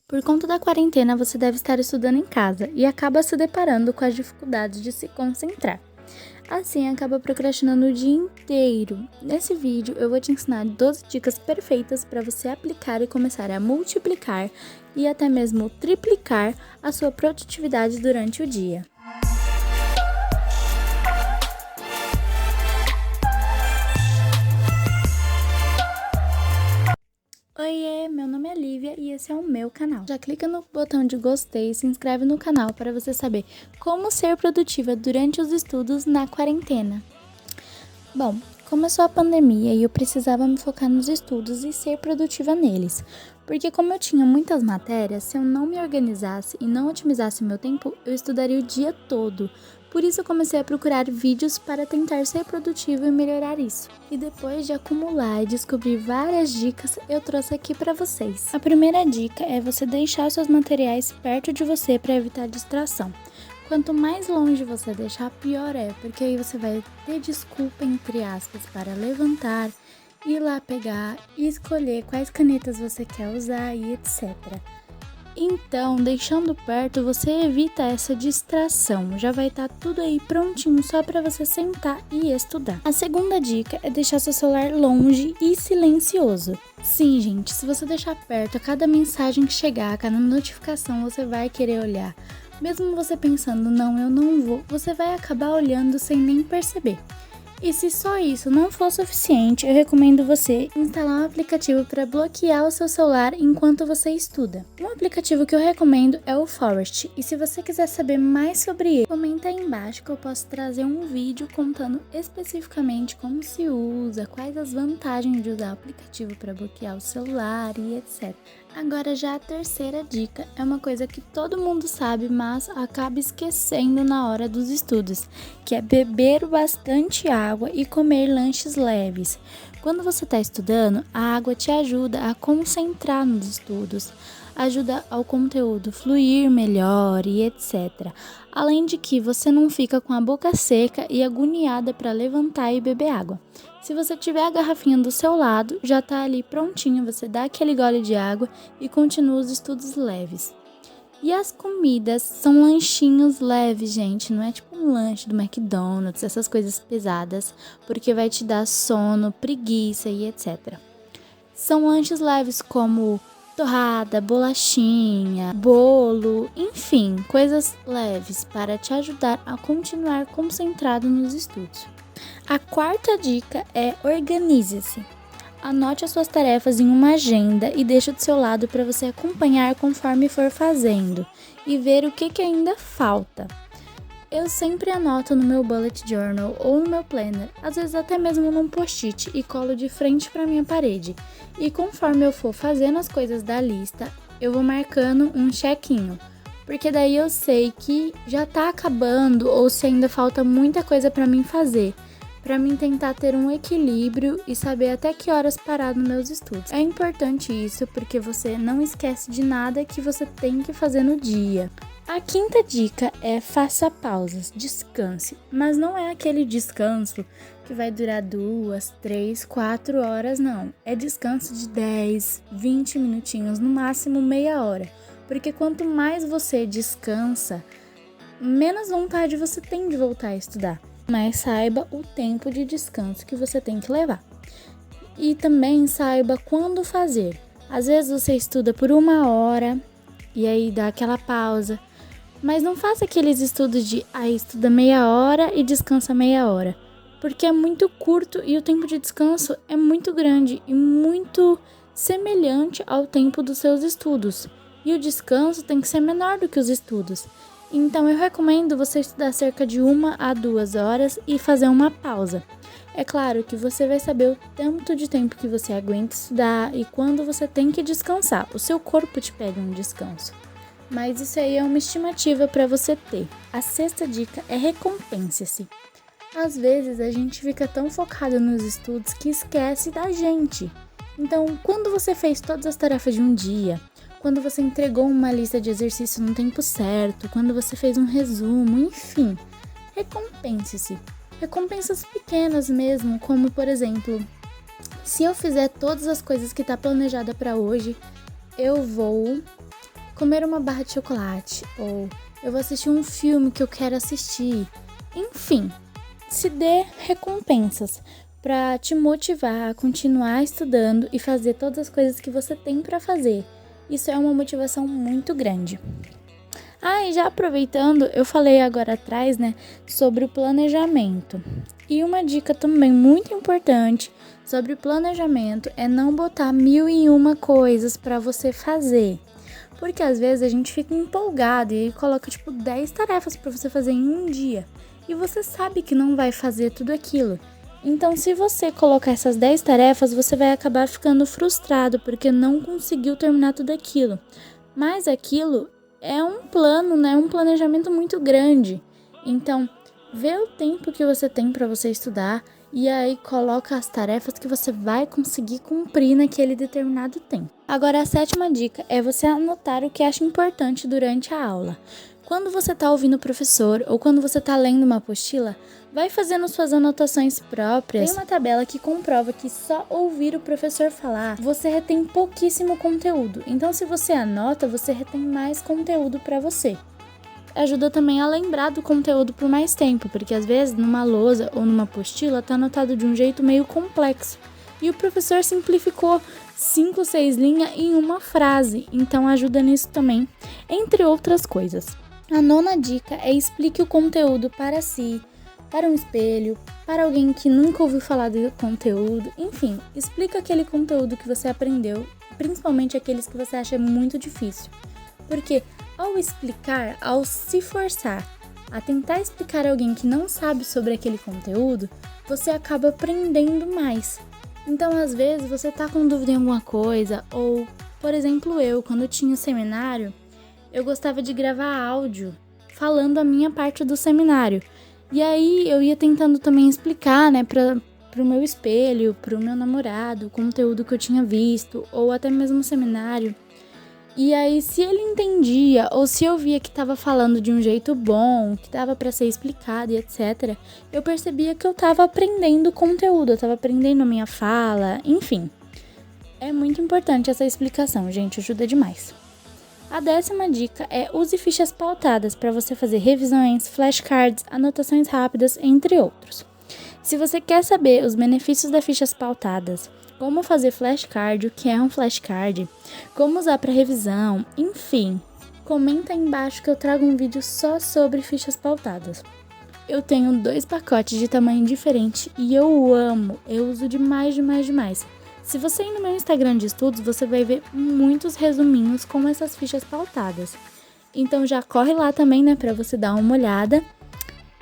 Por conta da quarentena, você deve estar estudando em casa e acaba se deparando com as dificuldades de se concentrar. Assim, acaba procrastinando o dia inteiro. Nesse vídeo, eu vou te ensinar 12 dicas perfeitas para você aplicar e começar a multiplicar e até mesmo triplicar a sua produtividade durante o dia. Oiê, meu nome é Lívia e esse é o meu canal. Já clica no botão de gostei e se inscreve no canal para você saber como ser produtiva durante os estudos na quarentena. Bom, começou a pandemia e eu precisava me focar nos estudos e ser produtiva neles. Porque como eu tinha muitas matérias, se eu não me organizasse e não otimizasse meu tempo, eu estudaria o dia todo. Por isso eu comecei a procurar vídeos para tentar ser produtivo e melhorar isso. E depois de acumular e descobrir várias dicas, eu trouxe aqui para vocês. A primeira dica é você deixar seus materiais perto de você para evitar distração. Quanto mais longe você deixar, pior é, porque aí você vai ter desculpa, entre aspas, para levantar, ir lá pegar e escolher quais canetas você quer usar e etc. Então, deixando perto, você evita essa distração. Já vai estar tudo aí prontinho só para você sentar e estudar. A segunda dica é deixar seu celular longe e silencioso. Sim, gente, se você deixar perto, a cada mensagem que chegar, a cada notificação, você vai querer olhar. Mesmo você pensando, não, eu não vou, você vai acabar olhando sem nem perceber. E se só isso não for suficiente, eu recomendo você instalar um aplicativo para bloquear o seu celular enquanto você estuda. Um aplicativo que eu recomendo é o Forest, e se você quiser saber mais sobre ele, comenta aí embaixo que eu posso trazer um vídeo contando especificamente como se usa, quais as vantagens de usar o aplicativo para bloquear o celular e etc. Agora já a terceira dica é uma coisa que todo mundo sabe, mas acaba esquecendo na hora dos estudos, que é beber bastante água e comer lanches leves. Quando você está estudando, a água te ajuda a concentrar nos estudos, ajuda ao conteúdo fluir melhor e etc. Além de que você não fica com a boca seca e agoniada para levantar e beber água. Se você tiver a garrafinha do seu lado, já está ali prontinho, você dá aquele gole de água e continua os estudos leves. E as comidas são lanchinhos leves, gente, não é tipo um lanche do McDonald's, essas coisas pesadas, porque vai te dar sono, preguiça e etc. São lanches leves como torrada, bolachinha, bolo, enfim, coisas leves para te ajudar a continuar concentrado nos estudos. A quarta dica é organize-se. Anote as suas tarefas em uma agenda e deixe do seu lado para você acompanhar conforme for fazendo e ver o que ainda falta. Eu sempre anoto no meu bullet journal ou no meu planner, às vezes até mesmo num post-it e colo de frente para minha parede. E conforme eu for fazendo as coisas da lista, eu vou marcando um chequinho, porque daí eu sei que já tá acabando ou se ainda falta muita coisa para mim fazer. Para mim tentar ter um equilíbrio e saber até que horas parar nos meus estudos. É importante isso porque você não esquece de nada que você tem que fazer no dia. A quinta dica é faça pausas, descanse, mas não é aquele descanso que vai durar 2, 3, 4 horas, não. É descanso de 10, 20 minutinhos, no máximo meia hora. Porque quanto mais você descansa, menos vontade você tem de voltar a estudar. Mas saiba o tempo de descanso que você tem que levar. E também saiba quando fazer. Às vezes você estuda por 1 hora e aí dá aquela pausa. Mas não faça aqueles estudos de estuda meia hora e descansa meia hora. Porque é muito curto e o tempo de descanso é muito grande e muito semelhante ao tempo dos seus estudos. E o descanso tem que ser menor do que os estudos. Então eu recomendo você estudar cerca de 1 a 2 horas e fazer uma pausa. É claro que você vai saber o tanto de tempo que você aguenta estudar e quando você tem que descansar. O seu corpo te pede um descanso. Mas isso aí é uma estimativa para você ter. A sexta dica é recompense-se. Às vezes a gente fica tão focado nos estudos que esquece da gente. Então, quando você fez todas as tarefas de um dia, quando você entregou uma lista de exercício no tempo certo, quando você fez um resumo, enfim, recompense-se. Recompensas pequenas mesmo, como por exemplo, se eu fizer todas as coisas que está planejada para hoje, eu vou comer uma barra de chocolate, ou eu vou assistir um filme que eu quero assistir. Enfim, se dê recompensas para te motivar a continuar estudando e fazer todas as coisas que você tem para fazer. Isso é uma motivação muito grande. E já aproveitando, eu falei agora atrás, sobre o planejamento. E uma dica também muito importante sobre o planejamento é não botar 1001 coisas para você fazer. Porque às vezes a gente fica empolgado e aí coloca 10 tarefas para você fazer em um dia. E você sabe que não vai fazer tudo aquilo. Então, se você colocar essas 10 tarefas, você vai acabar ficando frustrado porque não conseguiu terminar tudo aquilo. Mas aquilo é um plano, um planejamento muito grande. Então, vê o tempo que você tem para você estudar e aí coloca as tarefas que você vai conseguir cumprir naquele determinado tempo. Agora, a 7ª dica é você anotar o que acha importante durante a aula. Quando você está ouvindo o professor ou quando você está lendo uma apostila, vai fazendo suas anotações próprias. Tem uma tabela que comprova que só ouvir o professor falar, você retém pouquíssimo conteúdo. Então, se você anota, você retém mais conteúdo para você. Ajuda também a lembrar do conteúdo por mais tempo, porque às vezes numa lousa ou numa apostila está anotado de um jeito meio complexo. E o professor simplificou 5, 6 linhas em uma frase, então ajuda nisso também, entre outras coisas. A 9ª dica é explique o conteúdo para si, para um espelho, para alguém que nunca ouviu falar do conteúdo, enfim, explica aquele conteúdo que você aprendeu, principalmente aqueles que você acha muito difícil. Porque ao explicar, ao se forçar a tentar explicar a alguém que não sabe sobre aquele conteúdo, você acaba aprendendo mais. Então, às vezes, você tá com dúvida em alguma coisa, ou, por exemplo, eu, quando tinha seminário, eu gostava de gravar áudio falando a minha parte do seminário. E aí eu ia tentando também explicar, pro meu espelho, pro meu namorado, o conteúdo que eu tinha visto, ou até mesmo o seminário. E aí, se ele entendia, ou se eu via que estava falando de um jeito bom, que estava para ser explicado e etc., eu percebia que eu estava aprendendo o conteúdo, eu estava aprendendo a minha fala, enfim. É muito importante essa explicação, gente, ajuda demais. A 10ª dica é use fichas pautadas para você fazer revisões, flashcards, anotações rápidas, entre outros. Se você quer saber os benefícios das fichas pautadas, como fazer flashcard, o que é um flashcard, como usar para revisão, enfim, comenta aí embaixo que eu trago um vídeo só sobre fichas pautadas. Eu tenho 2 pacotes de tamanho diferente e eu amo, eu uso demais. Se você ir no meu Instagram de estudos, você vai ver muitos resuminhos com essas fichas pautadas. Então já corre lá também, para você dar uma olhada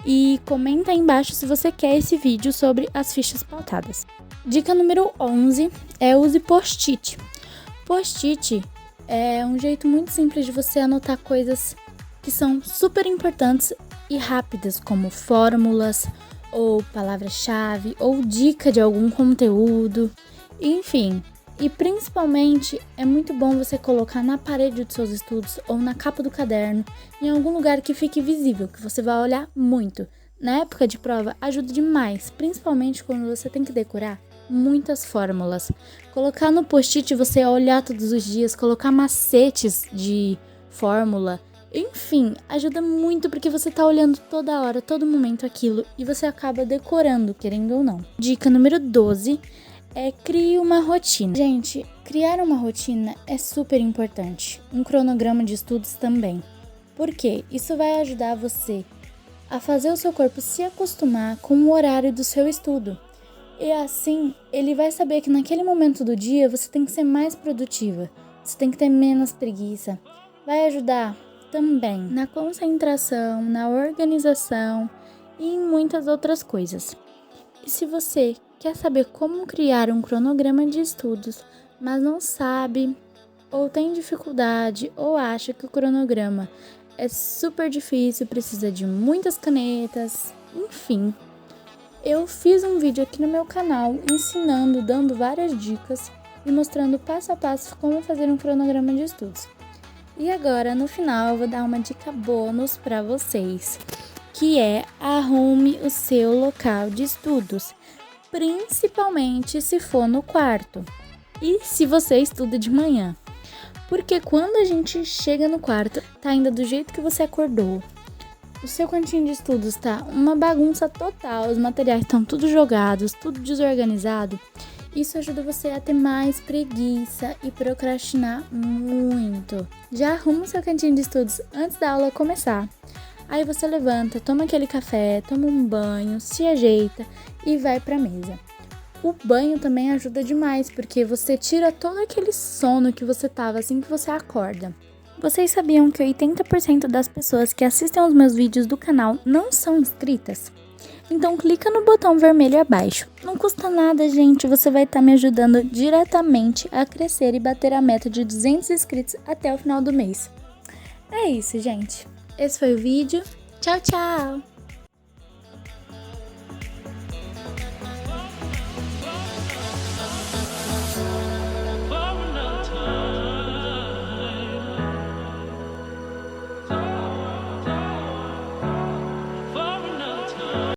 e comenta aí embaixo se você quer esse vídeo sobre as fichas pautadas. Dica número 11 é use post-it. Post-it é um jeito muito simples de você anotar coisas que são super importantes e rápidas, como fórmulas, ou palavra-chave, ou dica de algum conteúdo, enfim. E principalmente é muito bom você colocar na parede dos seus estudos ou na capa do caderno, em algum lugar que fique visível, que você vai olhar muito. Na época de prova ajuda demais, principalmente quando você tem que decorar muitas fórmulas. Colocar no post-it, você olhar todos os dias, colocar macetes de fórmula, enfim, ajuda muito porque você tá olhando toda hora, todo momento aquilo e você acaba decorando, querendo ou não. Dica número 12 é crie uma rotina. Gente, criar uma rotina é super importante. Um cronograma de estudos também. Por quê? Isso vai ajudar você a fazer o seu corpo se acostumar com o horário do seu estudo. E assim, ele vai saber que naquele momento do dia você tem que ser mais produtiva, você tem que ter menos preguiça. Vai ajudar também na concentração, na organização e em muitas outras coisas. E se você quer saber como criar um cronograma de estudos, mas não sabe, ou tem dificuldade, ou acha que o cronograma é super difícil, precisa de muitas canetas, enfim, eu fiz um vídeo aqui no meu canal ensinando, dando várias dicas e mostrando passo a passo como fazer um cronograma de estudos. E agora, no final, eu vou dar uma dica bônus para vocês, que é arrume o seu local de estudos, principalmente se for no quarto e se você estuda de manhã. Porque quando a gente chega no quarto, tá ainda do jeito que você acordou, o seu cantinho de estudos tá uma bagunça total, os materiais estão tudo jogados, tudo desorganizado, isso ajuda você a ter mais preguiça e procrastinar muito. Já arruma o seu cantinho de estudos antes da aula começar. Aí você levanta, toma aquele café, toma um banho, se ajeita e vai pra mesa. O banho também ajuda demais, porque você tira todo aquele sono que você tava assim que você acorda. Vocês sabiam que 80% das pessoas que assistem aos meus vídeos do canal não são inscritas? Então clica no botão vermelho abaixo. Não custa nada, gente, você vai estar me ajudando diretamente a crescer e bater a meta de 200 inscritos até o final do mês. É isso, gente. Esse foi o vídeo. Tchau, tchau!